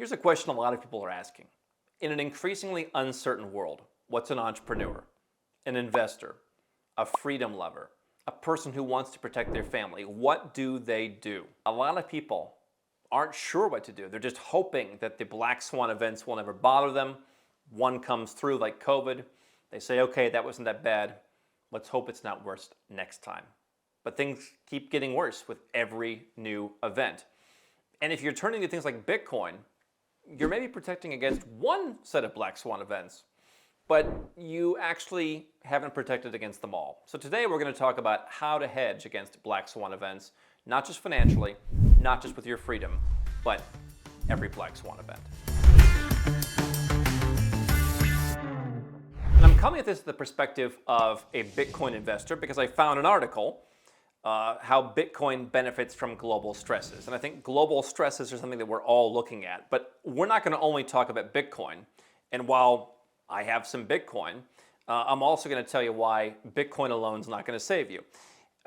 Here's a question a lot of people are asking. In an increasingly uncertain world, what's an entrepreneur, an investor, a freedom lover, a person who wants to protect their family? What do they do? A lot of people aren't sure what to do. They're just hoping that the Black Swan events will never bother them. One comes through like COVID. They say, okay, that wasn't that bad. Let's hope it's not worse next time. But things keep getting worse with every new event. And if you're turning to things like Bitcoin, you're maybe protecting against one set of Black Swan events, but you actually haven't protected against them all. So today we're going to talk about how to hedge against Black Swan events, not just financially, not just with your freedom, but every Black Swan event. And I'm coming at this from the perspective of a Bitcoin investor because I found an article how Bitcoin benefits from global stresses. And I think global stresses are something that we're all looking at. But we're not going to only talk about Bitcoin. And while I have some Bitcoin, I'm also going to tell you why Bitcoin alone is not going to save you.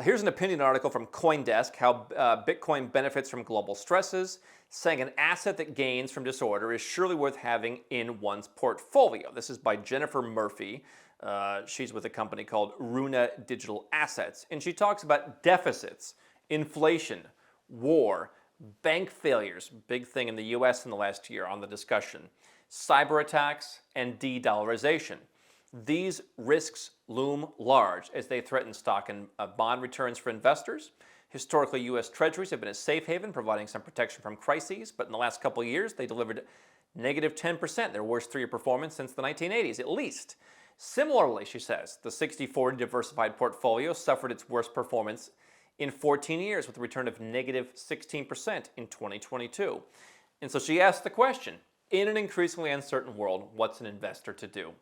Here's an opinion article from CoinDesk, how Bitcoin benefits from global stresses, saying an asset that gains from disorder is surely worth having in one's portfolio. This is by Jennifer Murphy. She's with a company called Runa Digital Assets, and she talks about deficits, inflation, war, bank failures, big thing in the US in the last year on the discussion, cyber attacks, and de-dollarization. These risks loom large as they threaten stock and bond returns for investors. Historically, US Treasuries have been a safe haven, providing some protection from crises, but in the last couple of years, they delivered negative 10%, their worst three-year performance since the 1980s, at least. Similarly, she says, the 60/40 diversified portfolio suffered its worst performance in 14 years with a return of negative 16% in 2022. And so she asked the question, in an increasingly uncertain world, what's an investor to do?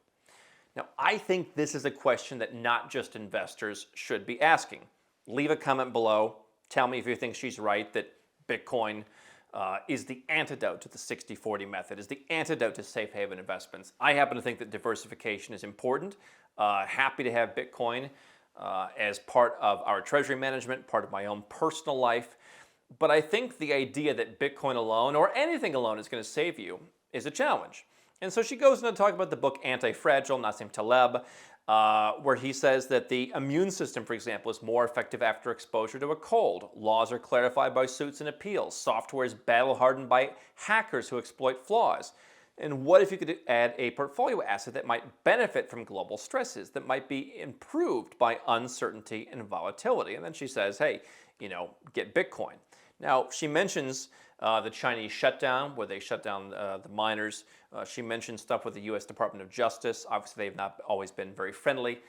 Now, I think this is a question that not just investors should be asking. Leave a comment below. Tell me if you think she's right, that Bitcoin is the antidote to the 60/40 method, is the antidote to safe haven investments. I happen to think that diversification is important. Happy to have Bitcoin as part of our treasury management, part of my own personal life. But I think the idea that Bitcoin alone or anything alone is going to save you is a challenge. And so she goes on to talk about the book Anti-Fragile, Nassim Taleb, where he says that the immune system, for example, is more effective after exposure to a cold. Laws are clarified by suits and appeals. Software is battle-hardened by hackers who exploit flaws. And what if you could add a portfolio asset that might benefit from global stresses, that might be improved by uncertainty and volatility? And then she says, hey, get Bitcoin. Now, she mentions the Chinese shutdown, where they shut down the miners. She mentions stuff with the U.S. Department of Justice. Obviously, they've not always been very friendly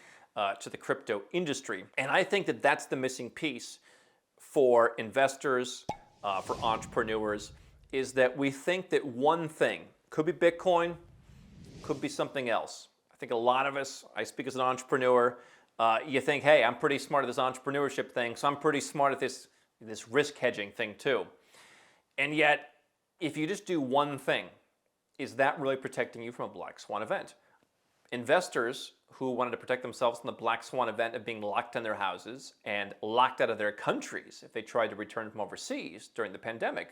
to the crypto industry. And I think that that's the missing piece for investors, for entrepreneurs, is that we think that one thing, could be Bitcoin, could be something else. I think a lot of us, I speak as an entrepreneur, you think, hey, I'm pretty smart at this entrepreneurship thing, so I'm pretty smart at this risk hedging thing too. And yet, if you just do one thing, is that really protecting you from a Black Swan event? Investors who wanted to protect themselves from the Black Swan event of being locked in their houses and locked out of their countries if they tried to return from overseas during the pandemic.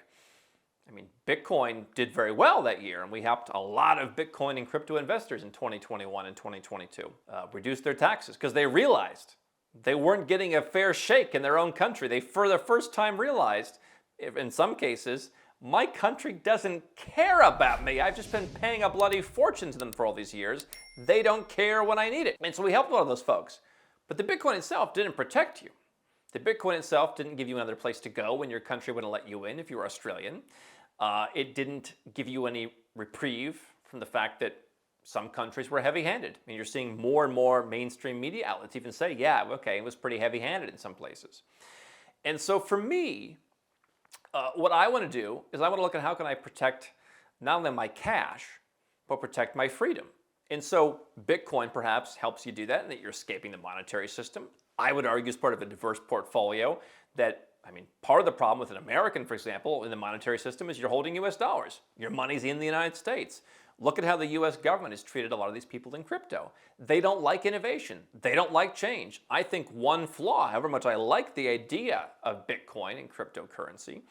I mean, Bitcoin did very well that year, and we helped a lot of Bitcoin and crypto investors in 2021 and 2022 reduce their taxes because they realized they weren't getting a fair shake in their own country. They, for the first time, realized, in some cases, my country doesn't care about me. I've just been paying a bloody fortune to them for all these years. They don't care when I need it. And so we helped a lot of those folks. But the Bitcoin itself didn't protect you. The Bitcoin itself didn't give you another place to go when your country wouldn't let you in if you were Australian. It didn't give you any reprieve from the fact that some countries were heavy-handed. I mean, you're seeing more and more mainstream media outlets even say, yeah, okay, it was pretty heavy-handed in some places. And so for me, what I want to do is I want to look at how can I protect not only my cash, but protect my freedom. And so Bitcoin perhaps helps you do that, and that you're escaping the monetary system. I would argue as part of a diverse portfolio that, part of the problem with an American, for example, in the monetary system is you're holding US dollars. Your money's in the United States. Look at how the US government has treated a lot of these people in crypto. They don't like innovation. They don't like change. I think one flaw, however much I like the idea of Bitcoin and cryptocurrency,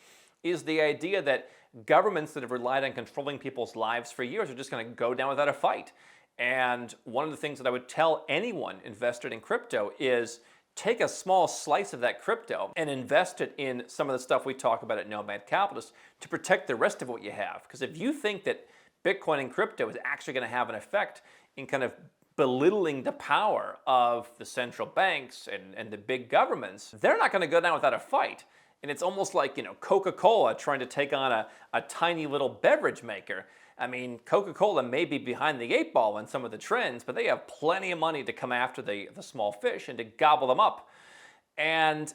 is the idea that governments that have relied on controlling people's lives for years are just going to go down without a fight. And one of the things that I would tell anyone invested in crypto is take a small slice of that crypto and invest it in some of the stuff we talk about at Nomad Capitalist to protect the rest of what you have. Because if you think that Bitcoin and crypto is actually going to have an effect in kind of belittling the power of the central banks and the big governments, they're not going to go down without a fight. And it's almost like, Coca-Cola trying to take on a tiny little beverage maker. I mean, Coca-Cola may be behind the 8 ball on some of the trends, but they have plenty of money to come after the small fish and to gobble them up. And,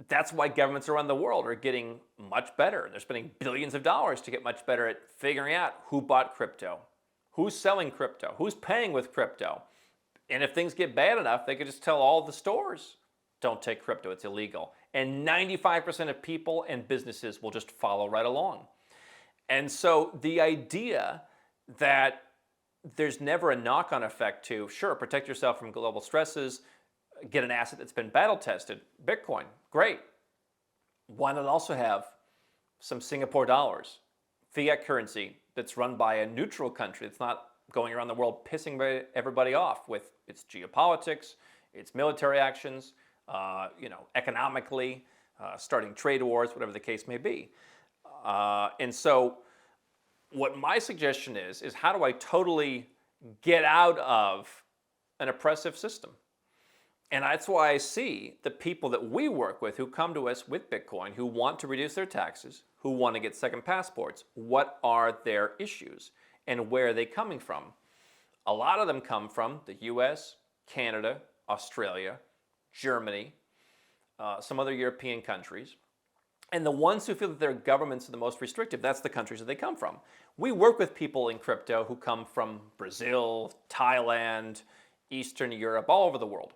that's why governments around the world are getting much better. They're spending billions of dollars to get much better at figuring out who bought crypto, who's selling crypto, who's paying with crypto. And if things get bad enough, they could just tell all the stores, don't take crypto, it's illegal. And 95% of people and businesses will just follow right along. And so the idea that there's never a knock-on effect to, sure, protect yourself from global stresses, get an asset that's been battle tested, Bitcoin, great. Why not also have some Singapore dollars, fiat currency that's run by a neutral country that's not going around the world pissing everybody off with its geopolitics, its military actions, economically, starting trade wars, whatever the case may be. And so what my suggestion is how do I totally get out of an oppressive system? And that's why I see the people that we work with who come to us with Bitcoin, who want to reduce their taxes, who want to get second passports. What are their issues and where are they coming from? A lot of them come from the US, Canada, Australia, Germany, some other European countries. And the ones who feel that their governments are the most restrictive, that's the countries that they come from. We work with people in crypto who come from Brazil, Thailand, Eastern Europe, all over the world.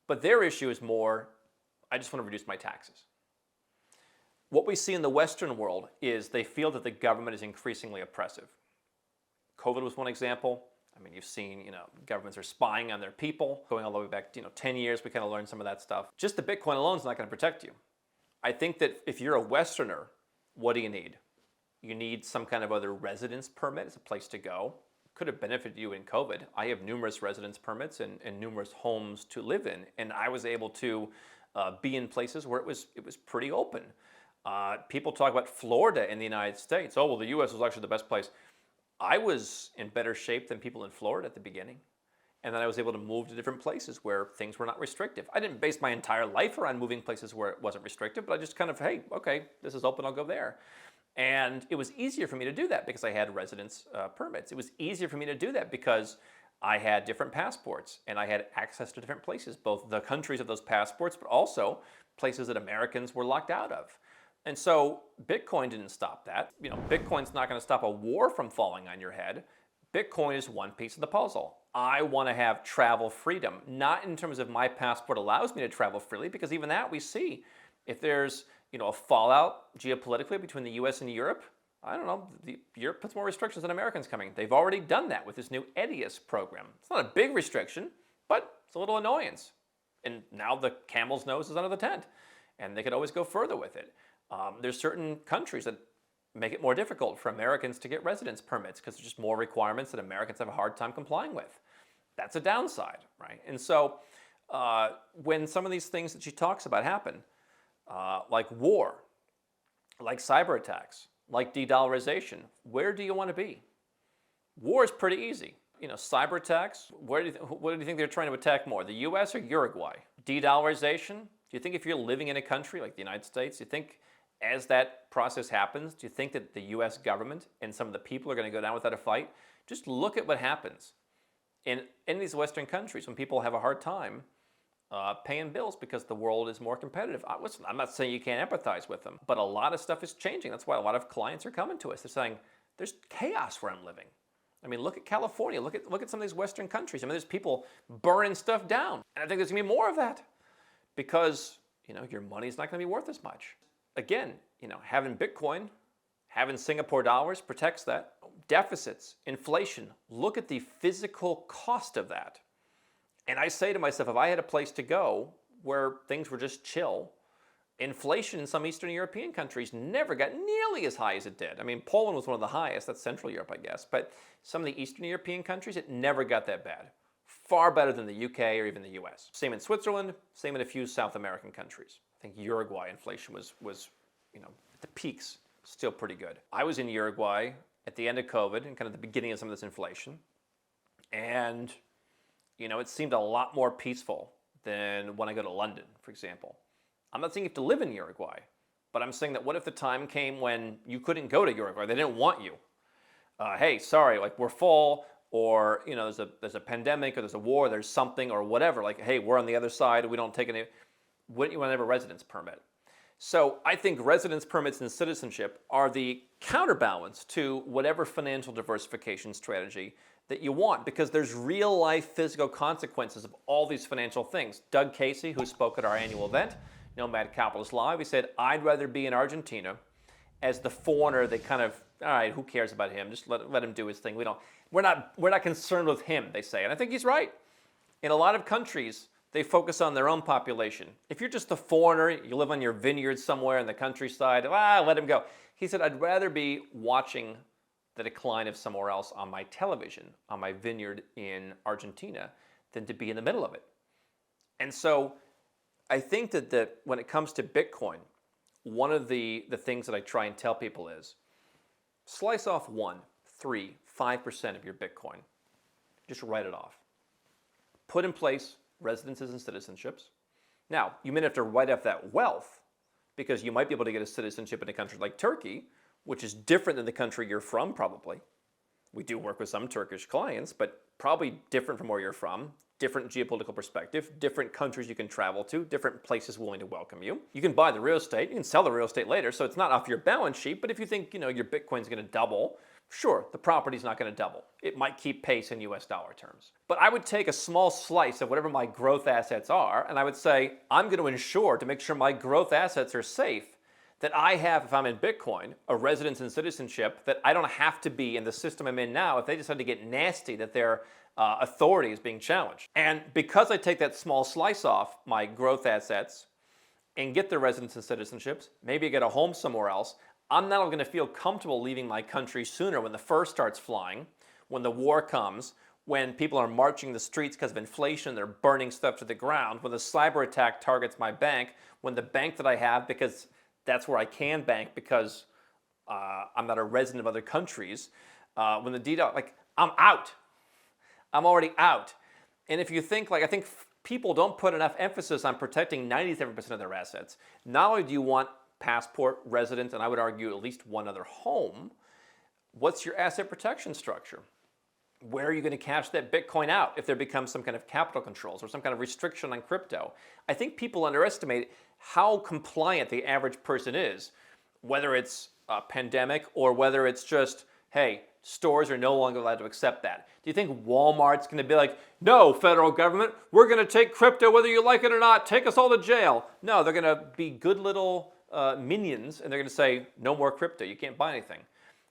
But their issue is more, I just want to reduce my taxes. What we see in the Western world is they feel that the government is increasingly oppressive. COVID was one example. I mean, you've seen, governments are spying on their people. Going all the way back, 10 years, we kind of learned some of that stuff. Just the Bitcoin alone is not going to protect you. I think that if you're a Westerner, what do you need? You need some kind of other residence permit as a place to go. Could have benefited you in COVID. I have numerous residence permits and numerous homes to live in, and I was able to be in places where it was pretty open. People talk about Florida in the United States. Oh, well, the U.S. was actually the best place. I was in better shape than people in Florida at the beginning, and then I was able to move to different places where things were not restrictive. I didn't base my entire life around moving places where it wasn't restrictive, but I just kind of, hey, okay, this is open, I'll go there. And it was easier for me to do that because I had residence permits. It was easier for me to do that because I had different passports and I had access to different places, both the countries of those passports, but also places that Americans were locked out of. And so Bitcoin didn't stop that. Bitcoin's not going to stop a war from falling on your head. Bitcoin is one piece of the puzzle. I want to have travel freedom, not in terms of my passport allows me to travel freely, because even that we see. If there's a fallout geopolitically between the US and Europe, I don't know, Europe puts more restrictions on Americans coming. They've already done that with this new EDIAS program. It's not a big restriction, but it's a little annoyance. And now the camel's nose is under the tent, and they could always go further with it. There's certain countries that make it more difficult for Americans to get residence permits because there's just more requirements that Americans have a hard time complying with. That's a downside, right? And so when some of these things that she talks about happen, like war, like cyber attacks, like de-dollarization, where do you want to be? War is pretty easy. Cyber attacks, what do you think they're trying to attack more, the US or Uruguay? De-dollarization, do you think if you're living in a country like the United States, do you think as that process happens, do you think that the US government and some of the people are going to go down without a fight? Just look at what happens in these Western countries when people have a hard time paying bills because the world is more competitive. Listen, I'm not saying you can't empathize with them, but a lot of stuff is changing. That's why a lot of clients are coming to us. They're saying, there's chaos where I'm living. I mean, look at California. Look at some of these Western countries. I mean, there's people burning stuff down. And I think there's going to be more of that because, your money's not going to be worth as much. Again, having Bitcoin, having Singapore dollars protects that. Deficits, inflation, look at the physical cost of that. And I say to myself, if I had a place to go where things were just chill, inflation in some Eastern European countries never got nearly as high as it did. I mean, Poland was one of the highest. That's Central Europe, I guess. But some of the Eastern European countries, it never got that bad. Far better than the UK or even the US. Same in Switzerland, same in a few South American countries. I think Uruguay inflation was at the peaks, still pretty good. I was in Uruguay at the end of COVID and kind of the beginning of some of this inflation. And, it seemed a lot more peaceful than when I go to London, for example. I'm not saying you have to live in Uruguay, but I'm saying that what if the time came when you couldn't go to Uruguay? They didn't want you. Hey, sorry, we're full, or there's a pandemic, or there's a war, there's something, or whatever. Hey, we're on the other side. We don't take any. Wouldn't you want to have a residence permit? So I think residence permits and citizenship are the counterbalance to whatever financial diversification strategy that you want, because there's real life physical consequences of all these financial things. Doug Casey, who spoke at our annual event, Nomad Capitalist Live, he said, I'd rather be in Argentina as the foreigner that kind of, all right, who cares about him? Just let him do his thing. We're not concerned with him, they say. And I think he's right. In a lot of countries, they focus on their own population. If you're just a foreigner, you live on your vineyard somewhere in the countryside, let him go. He said, I'd rather be watching the decline of somewhere else on my television, on my vineyard in Argentina, than to be in the middle of it. And so I think that when it comes to Bitcoin, one of the things that I try and tell people is slice off 1, 3, 5% of your Bitcoin. Just write it off. Put in place residences and citizenships. Now, you may have to write off that wealth because you might be able to get a citizenship in a country like Turkey, which is different than the country you're from probably. We do work with some Turkish clients, but probably different from where you're from, different geopolitical perspective, different countries you can travel to, different places willing to welcome you. You can buy the real estate, you can sell the real estate later, so it's not off your balance sheet, but if you think, your Bitcoin's gonna double, sure, the property's not gonna double. It might keep pace in US dollar terms. But I would take a small slice of whatever my growth assets are, and I would say, I'm gonna ensure to make sure my growth assets are safe, that I have, if I'm in Bitcoin, a residence and citizenship, that I don't have to be in the system I'm in now if they decide to get nasty, that their authority is being challenged. And because I take that small slice off my growth assets and get the residence and citizenships, maybe I get a home somewhere else, I'm not going to feel comfortable leaving my country sooner when the fur starts flying, when the war comes, when people are marching the streets because of inflation, they're burning stuff to the ground, when the cyber attack targets my bank, when the bank that I have, because that's where I can bank because I'm not a resident of other countries, when the DDoS, I'm out. I'm already out. And if you think, I think people don't put enough emphasis on protecting 97% of their assets. Not only do you want passport, residence, and I would argue at least one other home, what's your asset protection structure? Where are you going to cash that Bitcoin out if there becomes some kind of capital controls or some kind of restriction on crypto? I think people underestimate how compliant the average person is, whether it's a pandemic or whether it's just, hey, stores are no longer allowed to accept that. Do you think Walmart's going to be like, no, federal government, we're going to take crypto whether you like it or not, take us all to jail? No, they're going to be good little minions, and they're going to say, no more crypto, you can't buy anything.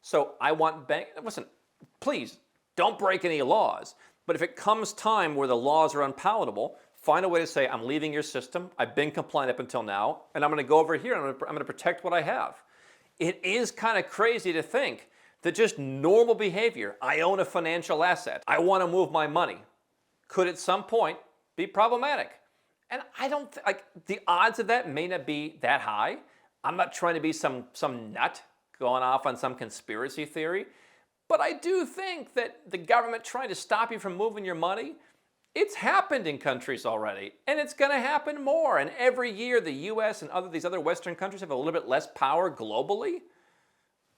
So I want listen, please, don't break any laws. But if it comes time where the laws are unpalatable, find a way to say, I'm leaving your system, I've been compliant up until now, and I'm going to go over here and I'm going to protect what I have. It is kind of crazy to think that just normal behavior, I own a financial asset, I want to move my money, could at some point be problematic. And I don't, the odds of that may not be that high. I'm not trying to be some nut going off on some conspiracy theory, but I do think that the government trying to stop you from moving your money, it's happened in countries already, and it's going to happen more. And every year, the U.S. and these other Western countries have a little bit less power globally.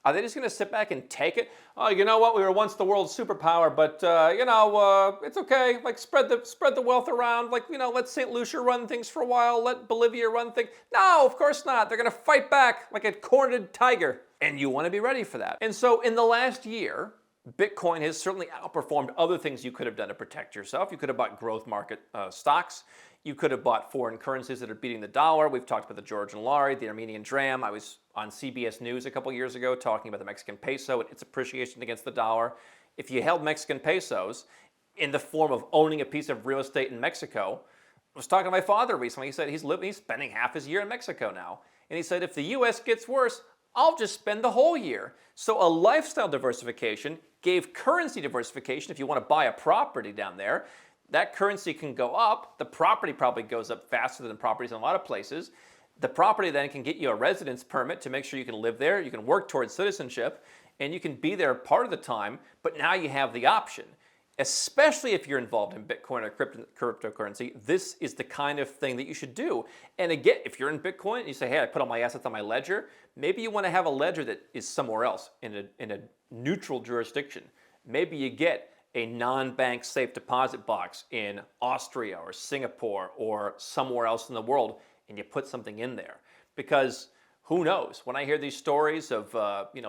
Are they just going to sit back and take it? Oh, you know what? We were once the world's superpower, but it's okay. Spread the wealth around. Let St. Lucia run things for a while. Let Bolivia run things. No, of course not. They're going to fight back like a cornered tiger, and you want to be ready for that. And so, in the last year, Bitcoin has certainly outperformed other things you could have done to protect yourself. You could have bought growth market stocks. You could have bought foreign currencies that are beating the dollar. We've talked about the Georgian lari, the Armenian dram. I was on CBS News a couple years ago talking about the Mexican peso and its appreciation against the dollar. If you held Mexican pesos in the form of owning a piece of real estate in Mexico, was talking to my father recently. He said he's spending half his year in Mexico now. And he said, if the US gets worse, I'll just spend the whole year. So a lifestyle diversification gave currency diversification. If you want to buy a property down there, that currency can go up. The property probably goes up faster than properties in a lot of places. The property then can get you a residence permit to make sure you can live there. You can work towards citizenship, and you can be there part of the time, but now you have the option. Especially if you're involved in Bitcoin or cryptocurrency, this is the kind of thing that you should do. And again, if you're in Bitcoin and you say, hey, I put all my assets on my ledger, maybe you want to have a ledger that is somewhere else in a neutral jurisdiction. Maybe you get a non-bank safe deposit box in Austria or Singapore or somewhere else in the world, and you put something in there. Because who knows? When I hear these stories of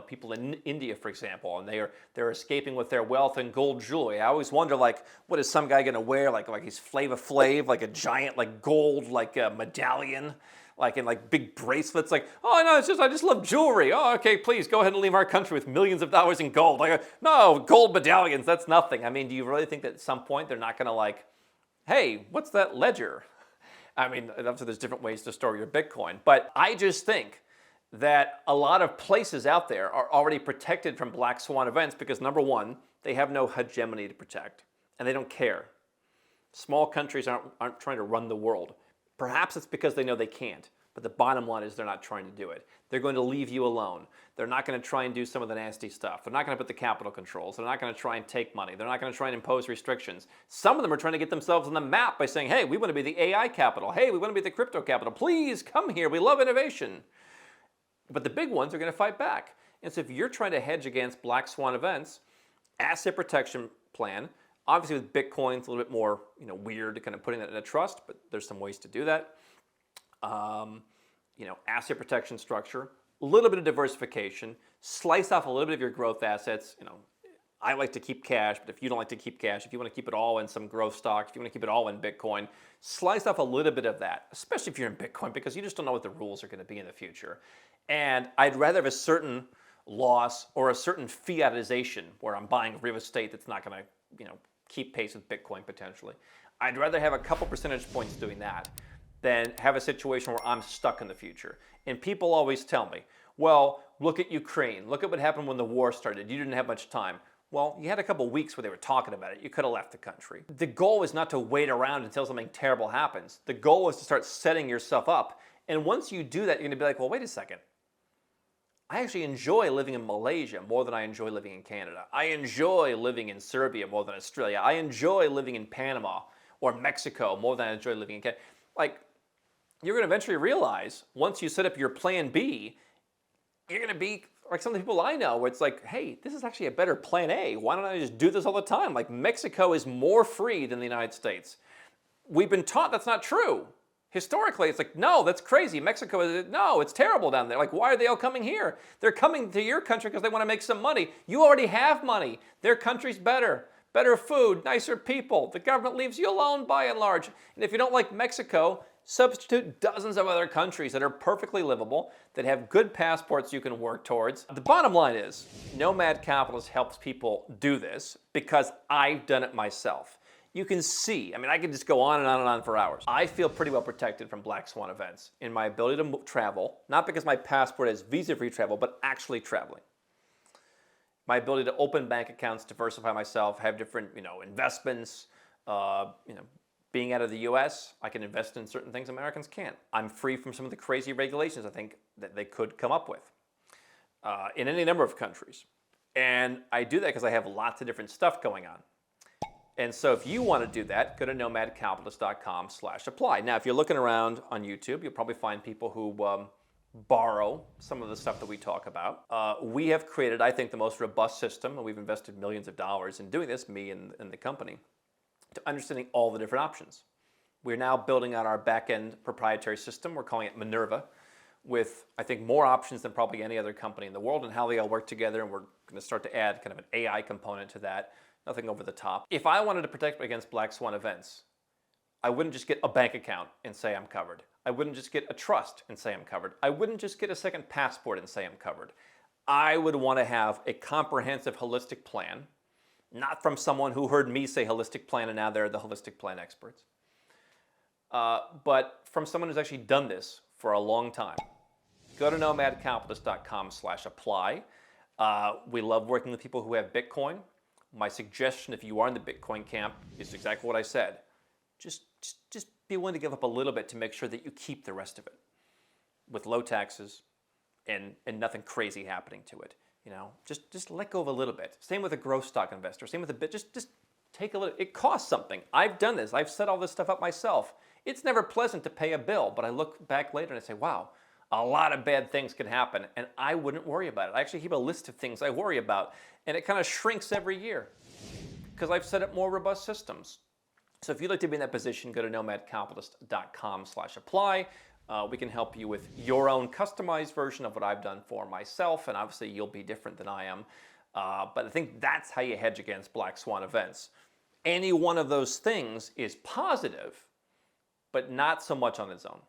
people in India, for example, and they're escaping with their wealth and gold jewelry, I always wonder, like, what is some guy going to wear? Like he's Flava Flav, like a giant, like gold, like a medallion, like in like big bracelets. Like, oh no, I just love jewelry. Oh, okay, please go ahead and leave our country with millions of dollars in gold. Like, no, gold medallions, that's nothing. I mean, do you really think that at some point they're not going to like, hey, what's that ledger? I mean, obviously there's different ways to store your Bitcoin, but I just think that a lot of places out there are already protected from Black Swan events because, number one, they have no hegemony to protect, and they don't care. Small countries aren't trying to run the world. Perhaps it's because they know they can't, but the bottom line is they're not trying to do it. They're going to leave you alone. They're not going to try and do some of the nasty stuff. They're not going to put the capital controls. They're not going to try and take money. They're not going to try and impose restrictions. Some of them are trying to get themselves on the map by saying, hey, we want to be the AI capital. Hey, we want to be the crypto capital. Please come here. We love innovation. But the big ones are going to fight back. And so if you're trying to hedge against Black Swan events, asset protection plan, obviously with Bitcoin, it's a little bit more weird to kind of putting that in a trust, but there's some ways to do that. Asset protection structure, a little bit of diversification, slice off a little bit of your growth assets. I like to keep cash, but if you don't like to keep cash, if you want to keep it all in some growth stock, if you want to keep it all in Bitcoin, slice off a little bit of that, especially if you're in Bitcoin, because you just don't know what the rules are going to be in the future. And I'd rather have a certain loss or a certain fiatization where I'm buying real estate that's not going to, keep pace with Bitcoin potentially. I'd rather have a couple percentage points doing that than have a situation where I'm stuck in the future. And people always tell me, well, look at Ukraine. Look at what happened when the war started. You didn't have much time. Well, you had a couple weeks where they were talking about it. You could have left the country. The goal is not to wait around until something terrible happens. The goal is to start setting yourself up. And once you do that, you're going to be like, well, wait a second. I actually enjoy living in Malaysia more than I enjoy living in Canada. I enjoy living in Serbia more than Australia. I enjoy living in Panama or Mexico more than I enjoy living in Canada. Like, you're going to eventually realize, once you set up your plan B, you're going to be like some of the people I know where it's like, hey, this is actually a better plan A. Why don't I just do this all the time? Like, Mexico is more free than the United States. We've been taught that's not true. Historically, it's like, no, that's crazy. Mexico is, no, it's terrible down there. Like, why are they all coming here? They're coming to your country because they want to make some money. You already have money. Their country's better. Better food, nicer people. The government leaves you alone by and large. And if you don't like Mexico, substitute dozens of other countries that are perfectly livable, that have good passports you can work towards. The bottom line is, Nomad Capitalist helps people do this because I've done it myself. You can see, I could just go on and on and on for hours. I feel pretty well protected from Black Swan events in my ability to travel, not because my passport has visa-free travel, but actually traveling. My ability to open bank accounts, diversify myself, have different, investments, being out of the US, I can invest in certain things Americans can't. I'm free from some of the crazy regulations I think that they could come up with in any number of countries. And I do that because I have lots of different stuff going on. And so if you want to do that, go to nomadcapitalist.com/apply. Now, if you're looking around on YouTube, you'll probably find people who borrow some of the stuff that we talk about. We have created, I think, the most robust system, and we've invested millions of dollars in doing this, me and the company, to understanding all the different options. We're now building out our back-end proprietary system. We're calling it Minerva, with, I think, more options than probably any other company in the world and how they all work together. And we're going to start to add kind of an AI component to that. Nothing over the top. If I wanted to protect against Black Swan events, I wouldn't just get a bank account and say I'm covered. I wouldn't just get a trust and say I'm covered. I wouldn't just get a second passport and say I'm covered. I would want to have a comprehensive holistic plan, not from someone who heard me say holistic plan and now they're the holistic plan experts. but from someone who's actually done this for a long time. Go to nomadcapitalist.com/apply. We love working with people who have Bitcoin. My suggestion, if you are in the Bitcoin camp, is exactly what I said. Just be willing to give up a little bit to make sure that you keep the rest of it with low taxes and nothing crazy happening to it. You know, just let go of a little bit. Same with a growth stock investor. Same with a bit. Just take a little. It costs something. I've done this. I've set all this stuff up myself. It's never pleasant to pay a bill, but I look back later and I say, wow, a lot of bad things can happen, and I wouldn't worry about it. I actually keep a list of things I worry about, and it kind of shrinks every year because I've set up more robust systems. So if you'd like to be in that position, go to nomadcapitalist.com/apply. We can help you with your own customized version of what I've done for myself, and obviously you'll be different than I am. But I think that's how you hedge against black swan events. Any one of those things is positive, but not so much on its own.